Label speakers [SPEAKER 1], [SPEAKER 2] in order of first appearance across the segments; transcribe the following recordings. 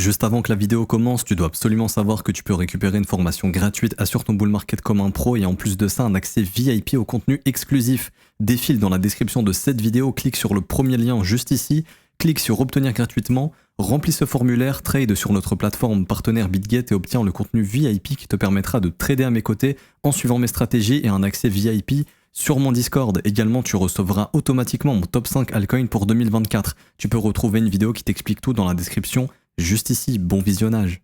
[SPEAKER 1] Juste avant que la vidéo commence, tu dois absolument savoir que tu peux récupérer une formation gratuite Assure ton bull market comme un pro et en plus de ça un accès VIP au contenu exclusif. Défile dans la description de cette vidéo, clique sur le premier lien juste ici, clique sur obtenir gratuitement, remplis ce formulaire, trade sur notre plateforme partenaire BitGet et obtiens le contenu VIP qui te permettra de trader à mes côtés en suivant mes stratégies et un accès VIP sur mon Discord. Également, tu recevras automatiquement mon top 5 altcoin pour 2024. Tu peux retrouver une vidéo qui t'explique tout dans la description. Juste ici, bon visionnage.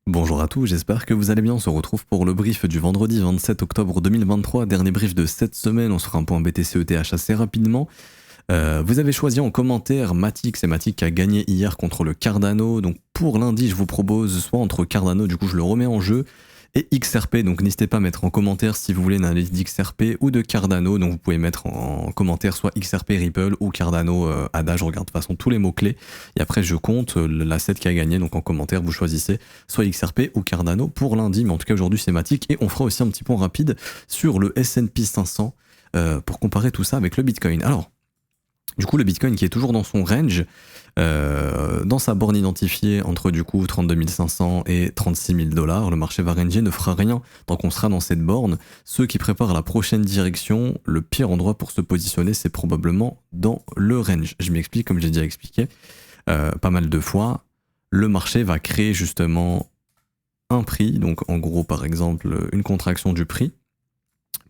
[SPEAKER 1] Bonjour à tous, j'espère que vous allez bien. On se retrouve pour le brief du vendredi 27 octobre 2023, dernier brief de cette semaine. On se fera un point BTC-ETH assez rapidement. Vous avez choisi en commentaire Matic, c'est Matic qui a gagné hier contre le Cardano. Donc pour lundi, je vous propose soit entre Cardano, du coup je le remets en jeu, et XRP. Donc n'hésitez pas à mettre en commentaire si vous voulez une analyse d'XRP ou de Cardano. Donc vous pouvez mettre en commentaire soit XRP Ripple ou Cardano ADA. Je regarde de toute façon tous les mots-clés. Et après je compte l'asset qui a gagné. Donc en commentaire, vous choisissez soit XRP ou Cardano pour lundi. Mais en tout cas aujourd'hui c'est Matic. Et on fera aussi un petit point rapide sur le S&P 500 pour comparer tout ça avec le Bitcoin. Alors, du coup, le Bitcoin qui est toujours dans son range, dans sa borne identifiée entre du coup 32 500 et 36 000 $, le marché va ranger, ne fera rien tant qu'on sera dans cette borne. Ceux qui préparent la prochaine direction, le pire endroit pour se positionner, c'est probablement dans le range. Je m'explique, comme j'ai déjà expliqué pas mal de fois, le marché va créer justement un prix, donc en gros par exemple une contraction du prix,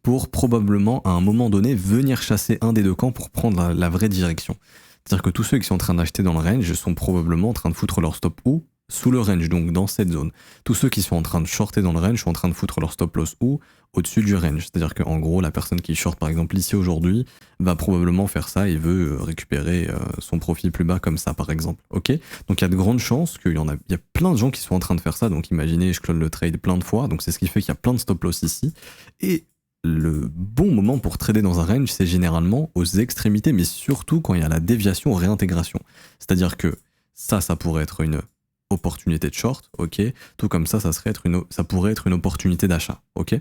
[SPEAKER 1] pour probablement à un moment donné venir chasser un des deux camps pour prendre la vraie direction. C'est-à-dire que tous ceux qui sont en train d'acheter dans le range sont probablement en train de foutre leur stop où sous le range, donc dans cette zone. Tous ceux qui sont en train de shorter dans le range sont en train de foutre leur stop loss où au-dessus du range. C'est-à-dire qu'en gros, la personne qui short par exemple ici aujourd'hui va probablement faire ça et veut récupérer son profit plus bas comme ça par exemple. Ok. Donc il y a de grandes chances qu'il y a plein de gens qui sont en train de faire ça. Donc imaginez, je clone le trade plein de fois. Donc c'est ce qui fait qu'il y a plein de stop loss ici. Et le bon moment pour trader dans un range, c'est généralement aux extrémités, mais surtout quand il y a la déviation ou réintégration. C'est-à-dire que ça pourrait être une opportunité de short, ok. Tout comme ça pourrait être une opportunité d'achat, ok.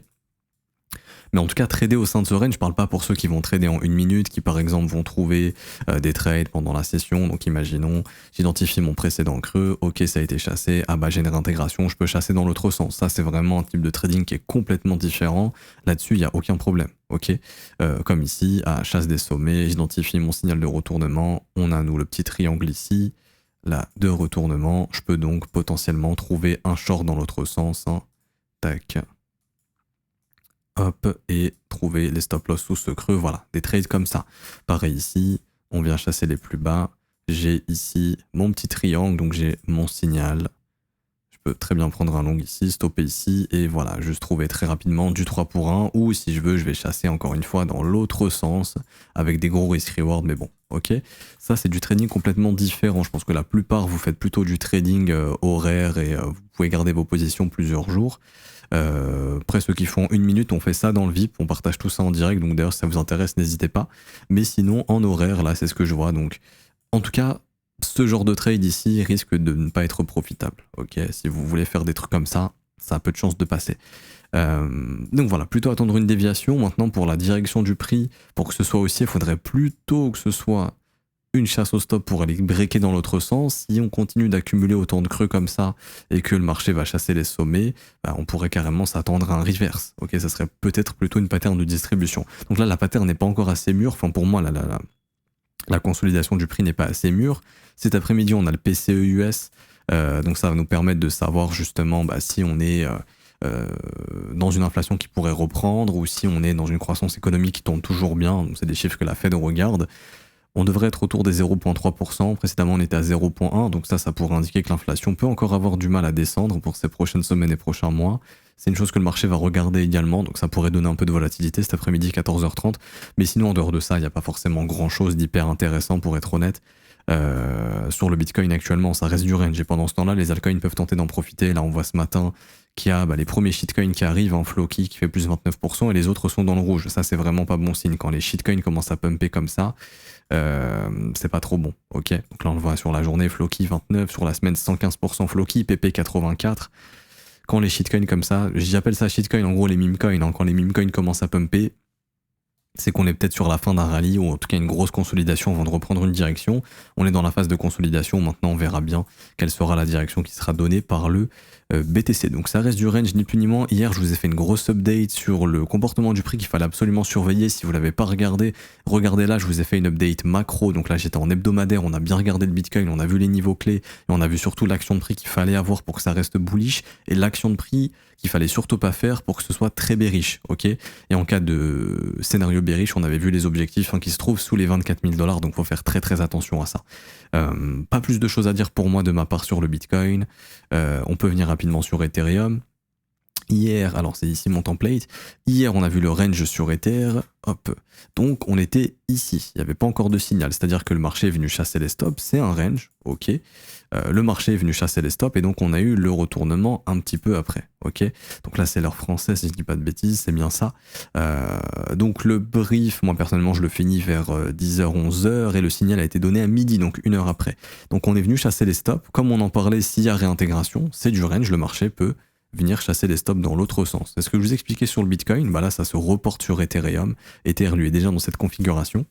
[SPEAKER 1] Mais en tout cas, trader au sein de ce range, je parle pas pour ceux qui vont trader en 1 minute, qui par exemple vont trouver des trades pendant la session. Donc imaginons, j'identifie mon précédent creux, ok ça a été chassé, ah bah j'ai une réintégration, je peux chasser dans l'autre sens. Ça c'est vraiment un type de trading qui est complètement différent. Là-dessus, il n'y a aucun problème, ok. Comme ici, à chasse des sommets, j'identifie mon signal de retournement, on a nous le petit triangle ici, là de retournement, je peux donc potentiellement trouver un short dans l'autre sens, hein. Tac. Hop, et trouver les stop loss sous ce creux, voilà, des trades comme ça. Pareil ici, on vient chasser les plus bas, j'ai ici mon petit triangle, donc j'ai mon signal, je peux très bien prendre un long ici, stopper ici, et voilà, juste trouver très rapidement du 3 pour 1, ou si je veux, je vais chasser encore une fois dans l'autre sens, avec des gros risk reward, mais bon, ok. Ça c'est du trading complètement différent, je pense que la plupart vous faites plutôt du trading horaire, et vous pouvez garder vos positions plusieurs jours. Après ceux qui font 1 minute, on fait ça dans le VIP, on partage tout ça en direct, donc d'ailleurs si ça vous intéresse n'hésitez pas, mais sinon en horaire là c'est ce que je vois, donc en tout cas ce genre de trade ici risque de ne pas être profitable, ok. Si vous voulez faire des trucs comme ça a peu de chances de passer. Donc voilà, plutôt attendre une déviation. Maintenant pour la direction du prix, pour que ce soit aussi, il faudrait plutôt que ce soit une chasse au stop pour aller breaker dans l'autre sens. Si on continue d'accumuler autant de creux comme ça et que le marché va chasser les sommets, bah on pourrait carrément s'attendre à un reverse. Ok, ça serait peut-être plutôt une pattern de distribution. Donc là, la pattern n'est pas encore assez mûre. Enfin, pour moi, la consolidation du prix n'est pas assez mûre. Cet après-midi, on a le PCE US. Donc ça va nous permettre de savoir justement si on est dans une inflation qui pourrait reprendre ou si on est dans une croissance économique qui tourne toujours bien. Donc c'est des chiffres que la Fed regarde. On devrait être autour des 0,3%, précédemment on était à 0,1%, donc ça pourrait indiquer que l'inflation peut encore avoir du mal à descendre pour ces prochaines semaines et prochains mois. C'est une chose que le marché va regarder également, donc ça pourrait donner un peu de volatilité cet après-midi 14h30, mais sinon en dehors de ça, il n'y a pas forcément grand-chose d'hyper intéressant pour être honnête. Sur le Bitcoin actuellement, ça reste du range, et pendant ce temps-là, les altcoins peuvent tenter d'en profiter. Là on voit ce matin qu'il y a les premiers shitcoins qui arrivent en Floki qui fait plus 29% et les autres sont dans le rouge. Ça c'est vraiment pas bon signe. Quand les shitcoins commencent à pumper comme ça, c'est pas trop bon, ok. Donc là on le voit sur la journée, Floki 29, sur la semaine 115% Floki, PP 84. Quand les shitcoins comme ça, j'appelle ça shitcoin, en gros les meme coins, hein, quand les meme coins commencent à pumper, c'est qu'on est peut-être sur la fin d'un rallye ou en tout cas une grosse consolidation avant de reprendre une direction. On est dans la phase de consolidation, maintenant on verra bien quelle sera la direction qui sera donnée par le BTC. Donc ça reste du range ni plus ni moins. Hier je vous ai fait une grosse update sur le comportement du prix qu'il fallait absolument surveiller. Si vous l'avez pas regardé, regardez là, je vous ai fait une update macro. Donc là j'étais en hebdomadaire, on a bien regardé le Bitcoin, on a vu les niveaux clés et on a vu surtout l'action de prix qu'il fallait avoir pour que ça reste bullish et l'action de prix qu'il fallait surtout pas faire pour que ce soit très bearish, ok. Et en cas de scénario bearish, on avait vu les objectifs qui se trouvent sous les 24 000 $, donc faut faire très très attention à ça. Pas plus de choses à dire pour moi de ma part sur le Bitcoin. On peut venir rapidement sur Ethereum. Hier, alors c'est ici mon template, hier on a vu le range sur Ether, hop, donc on était ici, il n'y avait pas encore de signal, c'est-à-dire que le marché est venu chasser les stops, c'est un range, ok, le marché est venu chasser les stops et donc on a eu le retournement un petit peu après, ok, donc là c'est l'heure française si je dis pas de bêtises, c'est bien ça, donc le brief, moi personnellement je le finis vers 10h, 11h et le signal a été donné à midi, donc une heure après, donc on est venu chasser les stops, comme on en parlait, s'il y a réintégration, c'est du range, le marché peut venir chasser les stops dans l'autre sens. C'est ce que je vous expliquais sur le Bitcoin, bah là ça se reporte sur Ethereum. Ether lui est déjà dans cette configuration.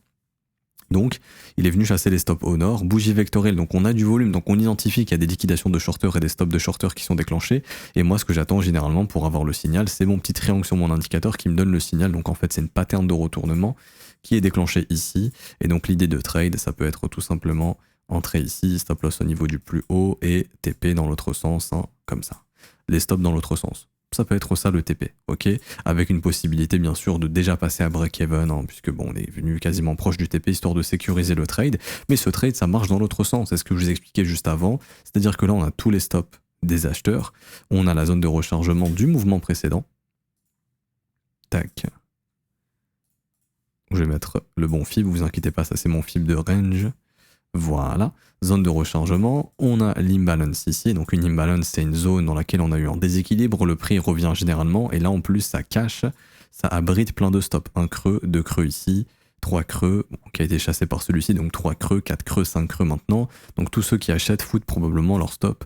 [SPEAKER 1] Donc il est venu chasser les stops au nord, bougie vectorielle, donc on a du volume, donc on identifie qu'il y a des liquidations de shorters et des stops de shorters qui sont déclenchés. Et moi ce que j'attends généralement pour avoir le signal, c'est mon petit triangle sur mon indicateur qui me donne le signal. Donc en fait c'est une pattern de retournement qui est déclenchée ici. Et donc l'idée de trade, ça peut être tout simplement entrer ici, stop loss au niveau du plus haut et TP dans l'autre sens, comme ça. Les stops dans l'autre sens. Ça peut être ça le TP, ok, avec une possibilité bien sûr de déjà passer à break-even, puisque bon, on est venu quasiment proche du TP histoire de sécuriser le trade, mais ce trade ça marche dans l'autre sens, c'est ce que je vous expliquais juste avant, c'est-à-dire que là on a tous les stops des acheteurs, on a la zone de rechargement du mouvement précédent, tac, je vais mettre le bon fib, vous inquiétez pas, ça c'est mon fib de range. Voilà, zone de rechargement, on a l'imbalance ici, donc une imbalance c'est une zone dans laquelle on a eu un déséquilibre, le prix revient généralement, et là en plus ça cache, ça abrite plein de stops, un creux, deux creux ici, trois creux, qui a été chassé par celui-ci, donc 3 creux, 4 creux, 5 creux maintenant, donc tous ceux qui achètent foutent probablement leur stop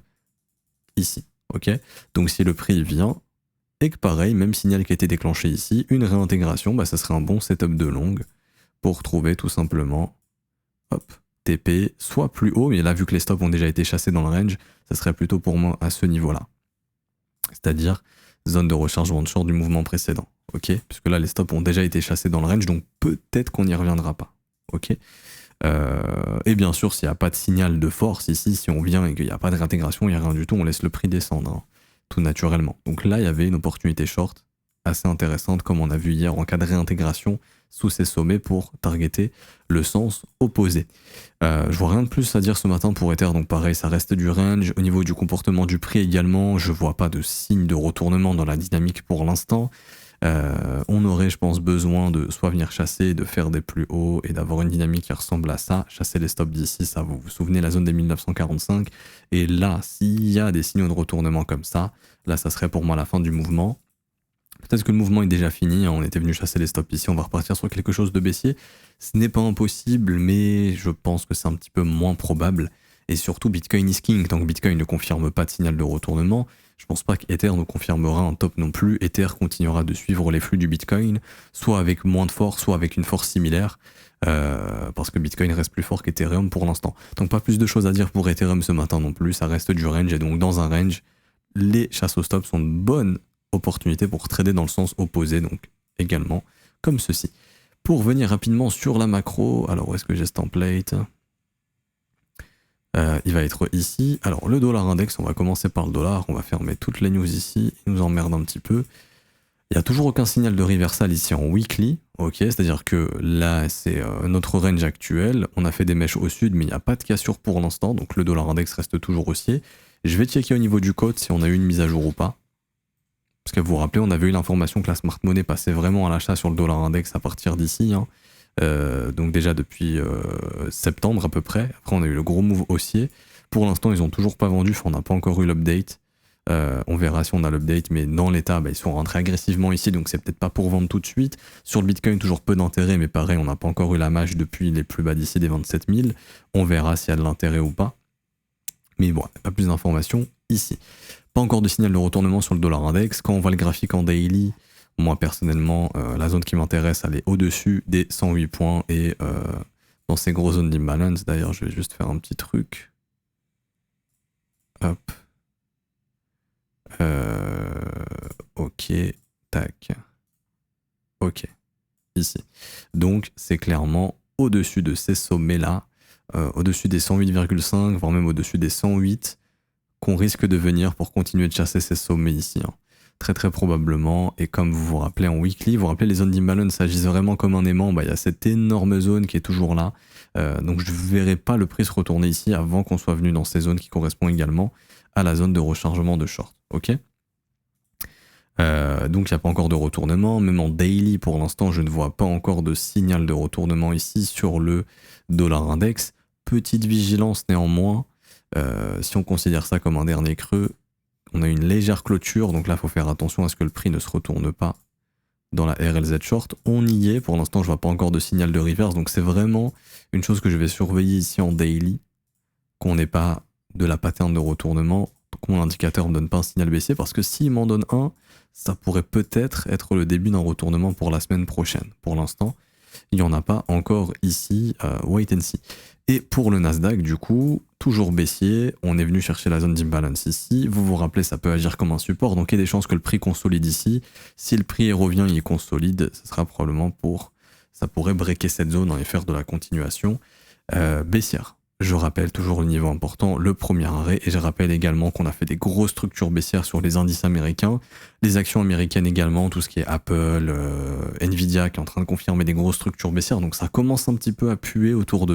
[SPEAKER 1] ici, ok. Donc si le prix vient, et que pareil, même signal qui a été déclenché ici, une réintégration, bah ça serait un bon setup de longue pour trouver tout simplement, hop, TP, soit plus haut, mais là vu que les stops ont déjà été chassés dans le range, ça serait plutôt pour moi à ce niveau-là. C'est-à-dire zone de rechargement de short du mouvement précédent, ok, puisque là les stops ont déjà été chassés dans le range, donc peut-être qu'on n'y reviendra pas, ok. Et bien sûr, s'il n'y a pas de signal de force ici, si on vient et qu'il n'y a pas de réintégration, il n'y a rien du tout, on laisse le prix descendre, tout naturellement. Donc là, il y avait une opportunité short assez intéressante, comme on a vu hier en cas de réintégration sous ces sommets pour targeter le sens opposé. Je vois rien de plus à dire ce matin pour Ether, donc pareil, ça reste du range. Au niveau du comportement du prix également, je vois pas de signe de retournement dans la dynamique pour l'instant. On aurait, je pense, besoin de soit venir chasser, de faire des plus hauts et d'avoir une dynamique qui ressemble à ça. Chasser les stops d'ici, ça vous vous souvenez, la zone des 1945. Et là, s'il y a des signaux de retournement comme ça, là, ça serait pour moi la fin du mouvement. Peut-être que le mouvement est déjà fini, on était venu chasser les stops ici, on va repartir sur quelque chose de baissier. Ce n'est pas impossible, mais je pense que c'est un petit peu moins probable. Et surtout, Bitcoin is king. Tant que Bitcoin ne confirme pas de signal de retournement, je pense pas qu'Ether ne confirmera un top non plus. Ether continuera de suivre les flux du Bitcoin, soit avec moins de force, soit avec une force similaire, parce que Bitcoin reste plus fort qu'Ethereum pour l'instant. Donc pas plus de choses à dire pour Ethereum ce matin non plus, ça reste du range, et donc dans un range, les chasses au stop sont de bonnes opportunités pour trader dans le sens opposé, donc également comme ceci. Pour venir rapidement sur la macro, alors où est-ce que j'ai ce template ? Il va être ici. Alors le dollar index, on va commencer par le dollar, on va fermer toutes les news ici, il nous emmerde un petit peu. Il n'y a toujours aucun signal de reversal ici en weekly, ok, c'est-à-dire que là c'est notre range actuel, on a fait des mèches au sud mais il n'y a pas de cassure pour l'instant, donc le dollar index reste toujours haussier. Je vais checker au niveau du code si on a eu une mise à jour ou pas. Parce que vous vous rappelez, on avait eu l'information que la smart money passait vraiment à l'achat sur le dollar index à partir d'ici, donc déjà depuis septembre à peu près. Après on a eu le gros move haussier. Pour l'instant ils ont toujours pas vendu, on n'a pas encore eu l'update. On verra si on a l'update, mais dans l'état ils sont rentrés agressivement ici, donc c'est peut-être pas pour vendre tout de suite. Sur le Bitcoin toujours peu d'intérêt, mais pareil on n'a pas encore eu la mâche depuis les plus bas d'ici des 27 000. On verra s'il y a de l'intérêt ou pas. Mais bon, pas plus d'informations ici. Pas encore de signal de retournement sur le dollar index. Quand on voit le graphique en daily, Moi personnellement, la zone qui m'intéresse, elle est au-dessus des 108 points et dans ces grosses zones d'imbalance. D'ailleurs, je vais juste faire un petit truc. Hop. Ok, tac. Ok, ici. Donc c'est clairement au-dessus de ces sommets-là, au-dessus des 108,5, voire même au-dessus des 108, qu'on risque de venir pour continuer de chasser ces sommets ici. Hein. Très très probablement, et comme vous vous rappelez en weekly, vous vous rappelez les zones d'imbalance agissent vraiment comme un aimant, bah, y a cette énorme zone qui est toujours là, donc je ne verrai pas le prix se retourner ici avant qu'on soit venu dans ces zones qui correspondent également à la zone de rechargement de short, ok. Donc il n'y a pas encore de retournement, même en daily pour l'instant je ne vois pas encore de signal de retournement ici sur le dollar index. Petite vigilance néanmoins, si on considère ça comme un dernier creux, on a une légère clôture, donc là il faut faire attention à ce que le prix ne se retourne pas dans la RLZ short. On y est, pour l'instant je vois pas encore de signal de reverse, donc c'est vraiment une chose que je vais surveiller ici en daily, qu'on n'ait pas de la pattern de retournement, que mon indicateur ne me donne pas un signal baissier, parce que s'il m'en donne un, ça pourrait peut-être être le début d'un retournement pour la semaine prochaine. Pour l'instant, il n'y en a pas encore ici, wait and see. Et pour le Nasdaq, du coup, toujours baissier, on est venu chercher la zone d'imbalance ici. Vous vous rappelez, ça peut agir comme un support, donc il y a des chances que le prix consolide ici. Si le prix revient, il consolide, ce sera probablement pour... Ça pourrait breaker cette zone et faire de la continuation baissière. Je rappelle toujours le niveau important, le premier arrêt, et je rappelle également qu'on a fait des grosses structures baissières sur les indices américains, les actions américaines également, tout ce qui est Apple, Nvidia qui est en train de confirmer des grosses structures baissières, donc ça commence un petit peu à puer autour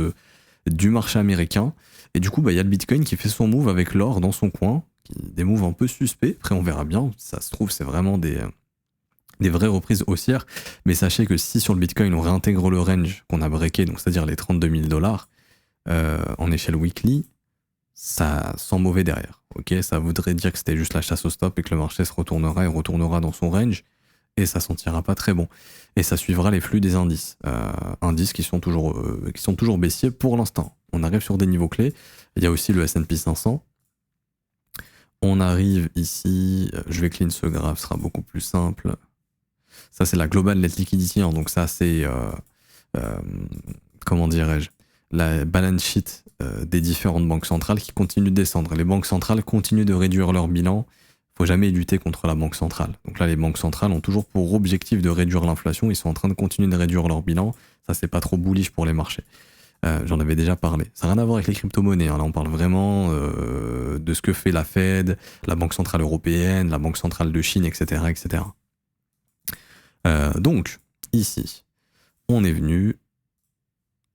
[SPEAKER 1] du marché américain, et du coup, bah, y a le Bitcoin qui fait son move avec l'or dans son coin, des moves un peu suspects, après on verra bien, ça se trouve c'est vraiment des vraies reprises haussières, mais sachez que si sur le Bitcoin on réintègre le range qu'on a breaké, donc c'est-à-dire les 32 000 $, en échelle weekly, ça sent mauvais derrière. Ok, ça voudrait dire que c'était juste la chasse au stop et que le marché se retournera et retournera dans son range et ça sentira pas très bon. Et ça suivra les flux des indices, indices qui sont toujours baissiers pour l'instant. On arrive sur des niveaux clés. Il y a aussi le S&P 500. On arrive ici, je vais clean ce graphe, ce sera beaucoup plus simple. Ça c'est la global net liquidity, hein, donc ça c'est comment dirais-je, la balance sheet des différentes banques centrales qui continuent de descendre. Les banques centrales continuent de réduire leur bilan. Il ne faut jamais lutter contre la banque centrale. Donc là, les banques centrales ont toujours pour objectif de réduire l'inflation. Ils sont en train de continuer de réduire leur bilan. Ça, c'est pas trop bullish pour les marchés. J'en avais déjà parlé. Ça n'a rien à voir avec les crypto-monnaies. Hein. Là, on parle vraiment de ce que fait la Fed, la Banque centrale européenne, la Banque centrale de Chine, etc. etc. Donc, ici, on est venu...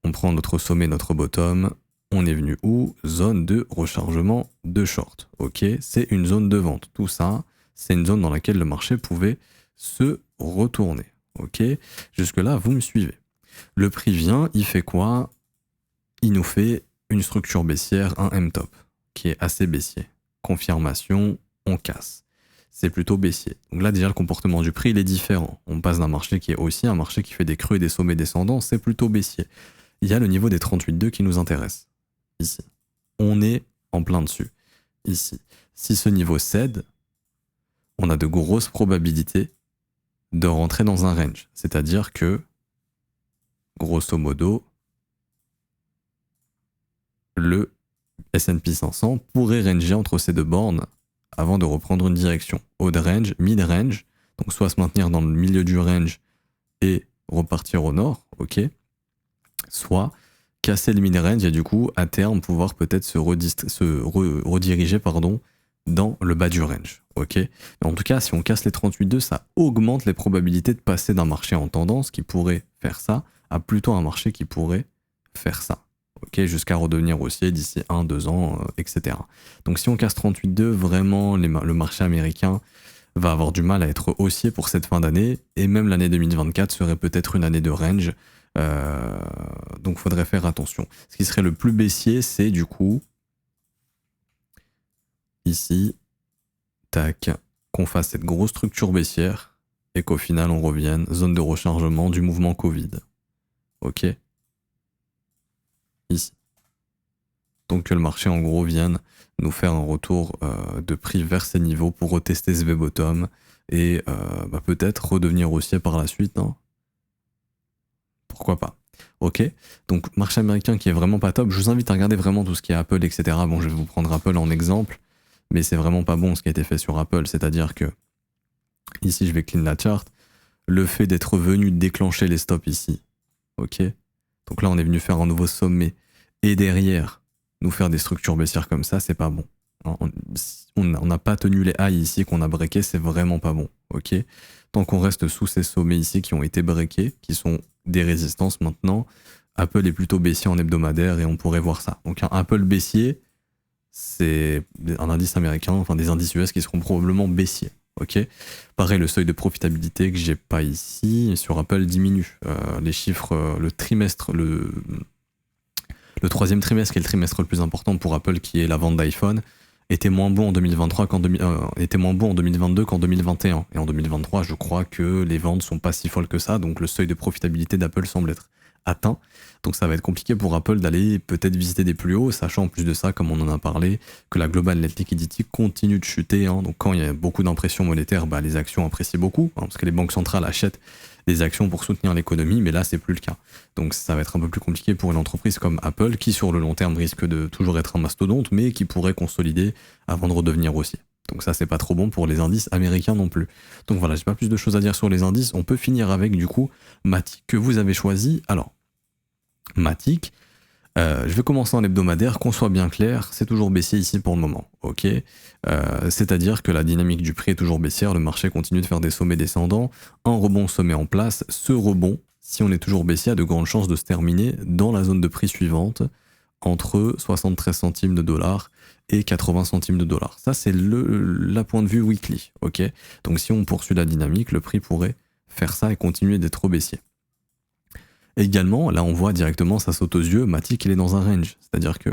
[SPEAKER 1] On prend notre sommet, notre bottom, on est venu où? Zone de rechargement de short. Ok, c'est une zone de vente. Tout ça, c'est une zone dans laquelle le marché pouvait se retourner. Ok, jusque-là, vous me suivez. Le prix vient, il fait quoi? Il nous fait une structure baissière, un M-top, qui est assez baissier. Confirmation, on casse. C'est plutôt baissier. Donc là, déjà, le comportement du prix, il est différent. On passe d'un marché qui est aussi un marché qui fait des creux et des sommets descendants, c'est plutôt baissier. Il y a le niveau des 38,2 qui nous intéresse. Ici. On est en plein dessus. Ici. Si ce niveau cède, on a de grosses probabilités de rentrer dans un range. C'est-à-dire que, grosso modo, le S&P 500 pourrait ranger entre ces deux bornes avant de reprendre une direction. Haut de range, mid range, donc soit se maintenir dans le milieu du range et repartir au nord, ok, soit casser le mid-range et du coup, à terme, pouvoir peut-être se rediriger dans le bas du range. Okay, mais en tout cas, si on casse les 38,2, ça augmente les probabilités de passer d'un marché en tendance qui pourrait faire ça à plutôt un marché qui pourrait faire ça. Okay, jusqu'à redevenir haussier d'ici 1-2 ans, etc. Donc si on casse 38,2, vraiment, le marché américain va avoir du mal à être haussier pour cette fin d'année, et même l'année 2024 serait peut-être une année de range. Donc faudrait faire attention. Ce qui serait le plus baissier, c'est du coup ici, tac, qu'on fasse cette grosse structure baissière et qu'au final on revienne zone de rechargement du mouvement Covid. Ok, ici. Donc que le marché en gros vienne nous faire un retour de prix vers ces niveaux pour retester ce V-bottom et peut-être redevenir haussier par la suite. Hein. Pourquoi pas. Ok, donc marché américain qui est vraiment pas top. Je vous invite à regarder vraiment tout ce qui est Apple, etc. Bon, je vais vous prendre Apple en exemple, mais c'est vraiment pas bon ce qui a été fait sur Apple. C'est-à-dire que ici, je vais clean la chart. Le fait d'être venu déclencher les stops ici, ok. Donc là, on est venu faire un nouveau sommet et derrière nous faire des structures baissières comme ça, c'est pas bon. On n'a pas tenu les highs ici qu'on a breaké, c'est vraiment pas bon, ok. Tant qu'on reste sous ces sommets ici qui ont été breakés, qui sont des résistances maintenant, Apple est plutôt baissier en hebdomadaire et on pourrait voir ça. Donc un Apple baissier, c'est un indice américain, enfin des indices US qui seront probablement baissiers. Ok. Pareil, le seuil de profitabilité que j'ai pas ici sur Apple diminue. Les chiffres, le trimestre, le troisième trimestre, qui est le trimestre le plus important pour Apple, qui est la vente d'iPhone, était moins bon en 2023 était moins bon en 2022 qu'en 2021. Et en 2023, je crois que les ventes sont pas si folles que ça, donc le seuil de profitabilité d'Apple semble être atteint. Donc ça va être compliqué pour Apple d'aller peut-être visiter des plus hauts, sachant en plus de ça, comme on en a parlé, que la Global Net Liquidity continue de chuter. Hein. Donc quand il y a beaucoup d'impression monétaire, les actions apprécient beaucoup, hein, parce que les banques centrales achètent des actions pour soutenir l'économie, mais là c'est plus le cas. Donc ça va être un peu plus compliqué pour une entreprise comme Apple, qui sur le long terme risque de toujours être un mastodonte, mais qui pourrait consolider avant de redevenir haussier. Donc ça c'est pas trop bon pour les indices américains non plus. Donc voilà, j'ai pas plus de choses à dire sur les indices. On peut finir avec du coup Matic que vous avez choisi. Alors Matic, je vais commencer en hebdomadaire, qu'on soit bien clair, c'est toujours baissier ici pour le moment, ok. C'est-à-dire que la dynamique du prix est toujours baissière, le marché continue de faire des sommets descendants, un rebond se met en place, ce rebond, si on est toujours baissier, a de grandes chances de se terminer dans la zone de prix suivante, entre 73 centimes de dollars et 80 centimes de dollars. Ça c'est la point de vue weekly, ok. Donc si on poursuit la dynamique, le prix pourrait faire ça et continuer d'être baissier. Également, là on voit directement, ça saute aux yeux, Matic il est dans un range. C'est-à-dire que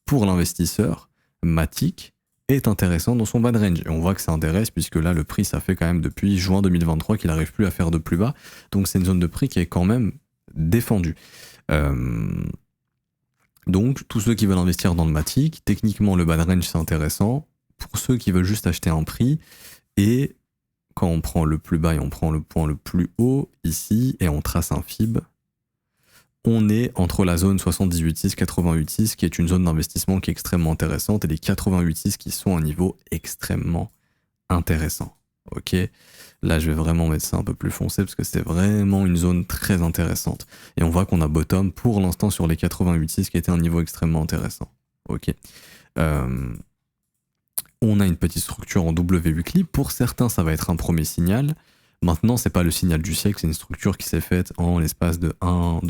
[SPEAKER 1] pour l'investisseur, Matic est intéressant dans son bas de range. Et on voit que ça intéresse puisque là le prix ça fait quand même depuis juin 2023 qu'il n'arrive plus à faire de plus bas. Donc c'est une zone de prix qui est quand même défendue. Donc tous ceux qui veulent investir dans le Matic, techniquement le bas de range c'est intéressant. Pour ceux qui veulent juste acheter un prix et quand on prend le plus bas et on prend le point le plus haut ici et on trace un FIB, on est entre la zone 78,6, 88,6 qui est une zone d'investissement qui est extrêmement intéressante et les 88,6 qui sont un niveau extrêmement intéressant. Ok, là je vais vraiment mettre ça un peu plus foncé parce que c'est vraiment une zone très intéressante. Et on voit qu'on a bottom pour l'instant sur les 88,6 qui était un niveau extrêmement intéressant. Ok. On a une petite structure en W weekly. Pour certains, ça va être un premier signal. Maintenant, c'est pas le signal du siècle, c'est une structure qui s'est faite en l'espace de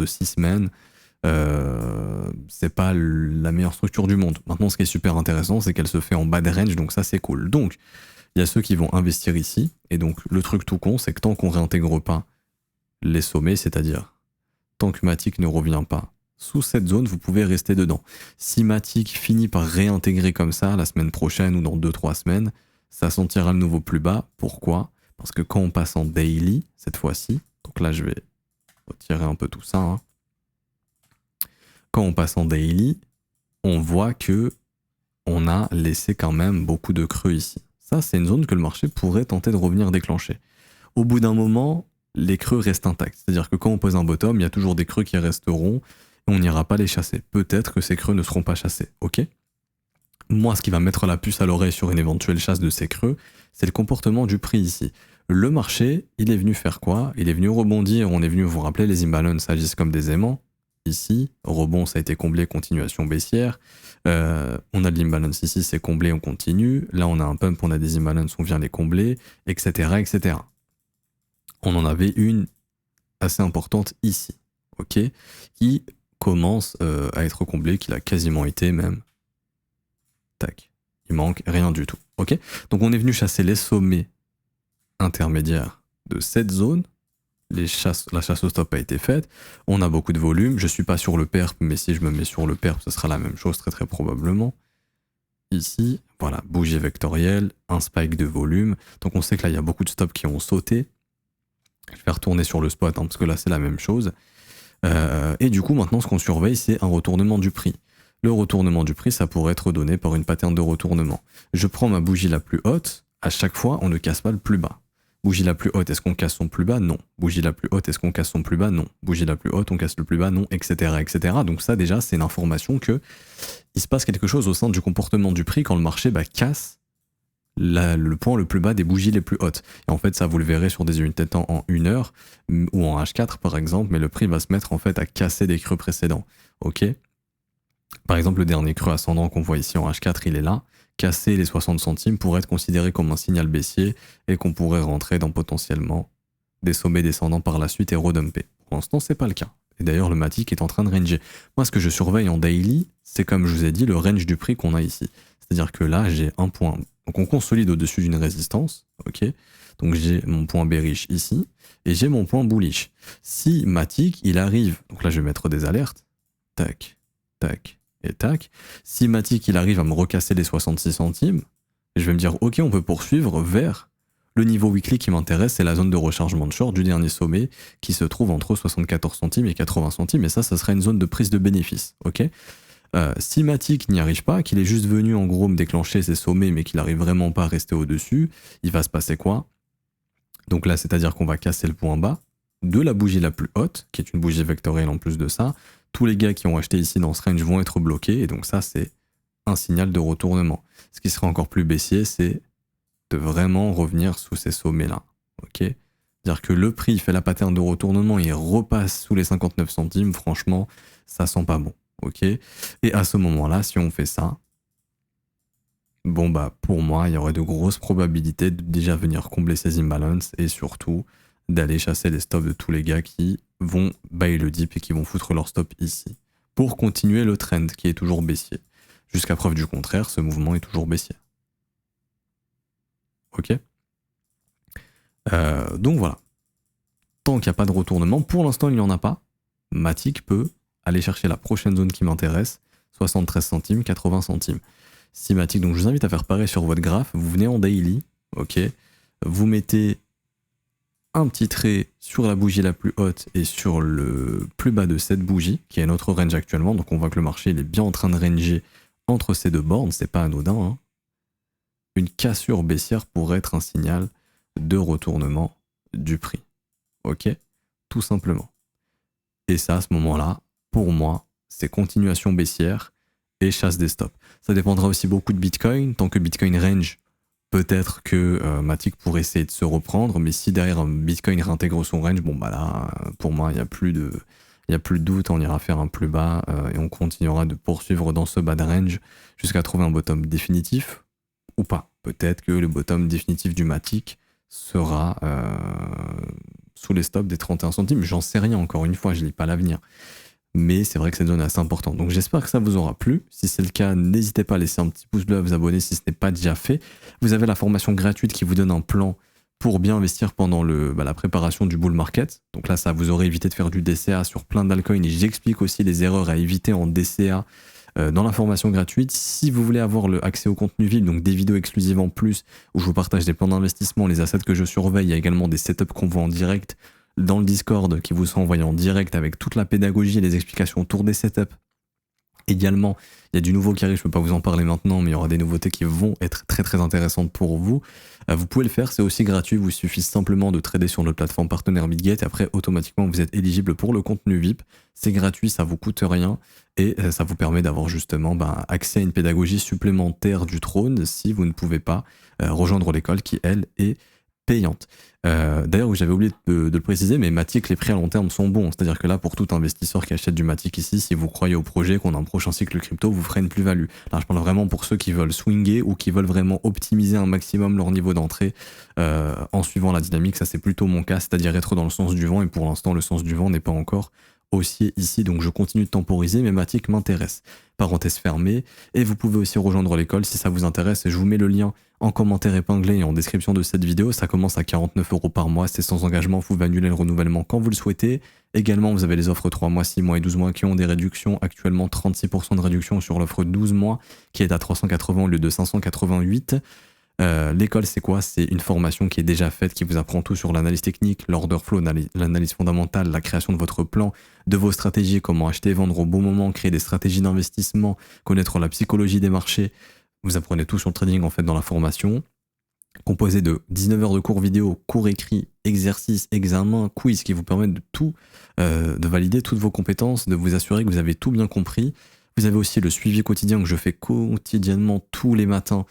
[SPEAKER 1] 6 semaines. C'est pas la meilleure structure du monde. Maintenant, ce qui est super intéressant, c'est qu'elle se fait en bas de range, donc ça, c'est cool. Donc, il y a ceux qui vont investir ici. Et donc, le truc tout con, c'est que tant qu'on réintègre pas les sommets, c'est-à-dire tant que Matic ne revient pas sous cette zone, vous pouvez rester dedans. Si Matic finit par réintégrer comme ça la semaine prochaine ou dans 2-3 semaines, ça sentira le nouveau plus bas. Pourquoi ? Parce que quand on passe en daily, cette fois-ci, donc là je vais retirer un peu tout ça, hein. Quand on passe en daily, on voit que on a laissé quand même beaucoup de creux ici. Ça, c'est une zone que le marché pourrait tenter de revenir déclencher. Au bout d'un moment, les creux restent intacts. C'est-à-dire que quand on pose un bottom, il y a toujours des creux qui resteront, on n'ira pas les chasser. Peut-être que ces creux ne seront pas chassés, ok ? Moi, ce qui va mettre la puce à l'oreille sur une éventuelle chasse de ces creux, c'est le comportement du prix ici. Le marché, il est venu faire quoi ? Il est venu rebondir, on est venu vous rappeler, les imbalances agissent comme des aimants. Ici, rebond, ça a été comblé, continuation baissière. On a de l'imbalance ici, c'est comblé, on continue. Là, on a un pump, on a des imbalances, on vient les combler, etc., etc. On en avait une assez importante ici, ok ? Qui commence à être comblé, qu'il a quasiment été même. Tac, il manque rien du tout, ok. Donc on est venu chasser les sommets intermédiaires de cette zone, la chasse au stop a été faite, on a beaucoup de volume, je suis pas sur le perp, mais si je me mets sur le perp, ce sera la même chose très très probablement. Ici, voilà, bougie vectorielle, un spike de volume, donc on sait que là il y a beaucoup de stops qui ont sauté. Je vais retourner sur le spot, hein, parce que là c'est la même chose. Et du coup, maintenant, ce qu'on surveille, c'est un retournement du prix. Le retournement du prix, ça pourrait être donné par une pattern de retournement. Je prends ma bougie la plus haute, à chaque fois, on ne casse pas le plus bas. Bougie la plus haute, est-ce qu'on casse son plus bas? Non. Bougie la plus haute, est-ce qu'on casse son plus bas? Non. Bougie la plus haute, on casse le plus bas? Non, etc., etc. Donc ça, déjà, c'est une information que il se passe quelque chose au sein du comportement du prix quand le marché casse le point le plus bas des bougies les plus hautes. Et en fait, ça, vous le verrez sur des unités de temps en 1 heure ou en H4, par exemple, mais le prix va se mettre en fait à casser des creux précédents. Ok? Par exemple, le dernier creux ascendant qu'on voit ici en H4, il est là. Casser les 60 centimes pourrait être considéré comme un signal baissier et qu'on pourrait rentrer dans potentiellement des sommets descendants par la suite et redumper. Pour l'instant, c'est pas le cas. Et d'ailleurs, le Matic est en train de ranger. Moi, ce que je surveille en daily, c'est comme je vous ai dit, le range du prix qu'on a ici. C'est-à-dire que là, j'ai un point. Donc, on consolide au-dessus d'une résistance. Ok. Donc, j'ai mon point bearish ici et j'ai mon point bullish. Si Matic, il arrive, donc là, je vais mettre des alertes. Tac, tac. Et tac, si Matic il arrive à me recasser les 66 centimes, je vais me dire ok, on peut poursuivre vers le niveau weekly qui m'intéresse, c'est la zone de rechargement de short du dernier sommet qui se trouve entre 74 centimes et 80 centimes, et ça serait une zone de prise de bénéfice. Ok. Si Matic n'y arrive pas, qu'il est juste venu en gros me déclencher ses sommets mais qu'il n'arrive vraiment pas à rester au-dessus, il va se passer quoi? Donc là, c'est-à-dire qu'on va casser le point bas de la bougie la plus haute, qui est une bougie vectorielle en plus de ça. Tous les gars qui ont acheté ici dans ce range vont être bloqués, et donc ça, c'est un signal de retournement. Ce qui serait encore plus baissier, c'est de vraiment revenir sous ces sommets-là. Ok? C'est-à-dire que le prix fait la pattern de retournement, il repasse sous les 59 centimes, franchement, ça sent pas bon. Ok? Et à ce moment-là, si on fait ça, bon pour moi, il y aurait de grosses probabilités de déjà venir combler ces imbalances et surtout d'aller chasser les stops de tous les gars qui vont buy le dip et qui vont foutre leur stop ici. Pour continuer le trend qui est toujours baissier. Jusqu'à preuve du contraire, ce mouvement est toujours baissier. Ok? Donc voilà. Tant qu'il n'y a pas de retournement, pour l'instant il n'y en a pas, Matic peut aller chercher la prochaine zone qui m'intéresse, 73 centimes, 80 centimes. Si Matic, donc je vous invite à faire pareil sur votre graphe, vous venez en daily, ok? Vous mettez un petit trait sur la bougie la plus haute et sur le plus bas de cette bougie, qui est notre range actuellement. Donc on voit que le marché il est bien en train de ranger entre ces deux bornes, c'est pas anodin. Hein. Une cassure baissière pourrait être un signal de retournement du prix. Ok? Tout simplement. Et ça, à ce moment-là, pour moi, c'est continuation baissière et chasse des stops. Ça dépendra aussi beaucoup de Bitcoin. Tant que Bitcoin range, peut-être que Matic pourrait essayer de se reprendre, mais si derrière Bitcoin réintègre son range, bon là, pour moi, il n'y a plus de doute, on ira faire un plus bas et on continuera de poursuivre dans ce bas de range jusqu'à trouver un bottom définitif ou pas. Peut-être que le bottom définitif du Matic sera sous les stops des 31 centimes. J'en sais rien, encore une fois, je lis pas l'avenir. Mais c'est vrai que cette zone est assez importante. Donc j'espère que ça vous aura plu. Si c'est le cas, n'hésitez pas à laisser un petit pouce bleu, à vous abonner si ce n'est pas déjà fait. Vous avez la formation gratuite qui vous donne un plan pour bien investir pendant la préparation du bull market. Donc là, ça vous aurait évité de faire du DCA sur plein d'altcoins et j'explique aussi les erreurs à éviter en DCA dans la formation gratuite. Si vous voulez avoir accès au contenu VIP, donc des vidéos exclusives en plus où je vous partage des plans d'investissement, les assets que je surveille, il y a également des setups qu'on voit en direct dans le Discord qui vous sont envoyés en direct avec toute la pédagogie et les explications autour des setups. Également, il y a du nouveau qui arrive, je ne peux pas vous en parler maintenant, mais il y aura des nouveautés qui vont être très très intéressantes pour vous. Vous pouvez le faire, c'est aussi gratuit, il vous suffit simplement de trader sur notre plateforme partenaire BitGate et après automatiquement vous êtes éligible pour le contenu VIP. C'est gratuit, ça vous coûte rien et ça vous permet d'avoir justement accès à une pédagogie supplémentaire du trône si vous ne pouvez pas rejoindre l'école qui elle est payante. D'ailleurs, j'avais oublié de le préciser, mais Matic, les prix à long terme sont bons. C'est-à-dire que là, pour tout investisseur qui achète du Matic ici, si vous croyez au projet, qu'on a un prochain cycle crypto, vous ferez une plus-value. Là, je parle vraiment pour ceux qui veulent swinger ou qui veulent vraiment optimiser un maximum leur niveau d'entrée en suivant la dynamique. Ça, c'est plutôt mon cas, c'est-à-dire être dans le sens du vent. Et pour l'instant, le sens du vent n'est pas encore haussier ici, donc je continue de temporiser, mais Matic m'intéresse. Parenthèse fermée. Et vous pouvez aussi rejoindre l'école si ça vous intéresse. Je vous mets le lien en commentaire épinglé et en description de cette vidéo. Ça commence à 49 € par mois, c'est sans engagement, vous pouvez annuler le renouvellement quand vous le souhaitez. Également, vous avez les offres 3 mois, 6 mois et 12 mois qui ont des réductions. Actuellement, 36% de réduction sur l'offre 12 mois qui est à 380 au lieu de 588. L'école, c'est quoi? C'est une formation qui est déjà faite, qui vous apprend tout sur l'analyse technique, l'order flow, l'analyse fondamentale, la création de votre plan, de vos stratégies, comment acheter, vendre au bon moment, créer des stratégies d'investissement, connaître la psychologie des marchés. Vous apprenez tout sur le trading en fait dans la formation, composé de 19 heures de cours vidéo, cours écrits, exercices, examens, quiz qui vous permettent de tout, de valider toutes vos compétences, de vous assurer que vous avez tout bien compris. Vous avez aussi le suivi quotidien que je fais quotidiennement tous les matins.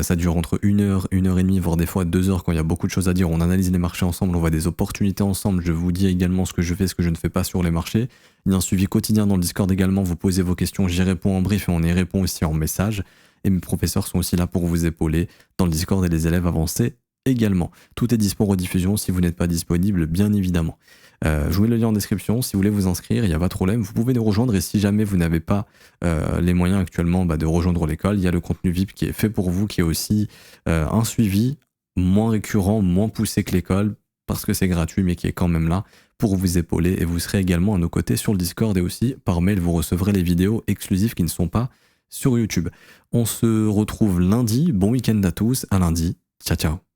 [SPEAKER 1] Ça dure entre 1 heure, 1 heure et demie, voire des fois 2 heures quand il y a beaucoup de choses à dire. On analyse les marchés ensemble, on voit des opportunités ensemble. Je vous dis également ce que je fais, ce que je ne fais pas sur les marchés. Il y a un suivi quotidien dans le Discord également. Vous posez vos questions, j'y réponds en brief et on y répond aussi en message. Et mes professeurs sont aussi là pour vous épauler dans le Discord et les élèves avancés également. Tout est dispo en rediffusion si vous n'êtes pas disponible, bien évidemment. Je vous mets le lien en description si vous voulez vous inscrire, il n'y a pas de problème, vous pouvez nous rejoindre et si jamais vous n'avez pas les moyens actuellement de rejoindre l'école, il y a le contenu VIP qui est fait pour vous, qui est aussi un suivi moins récurrent, moins poussé que l'école, parce que c'est gratuit mais qui est quand même là pour vous épauler et vous serez également à nos côtés sur le Discord et aussi par mail vous recevrez les vidéos exclusives qui ne sont pas sur YouTube. On se retrouve lundi, bon week-end à tous, à lundi, ciao ciao.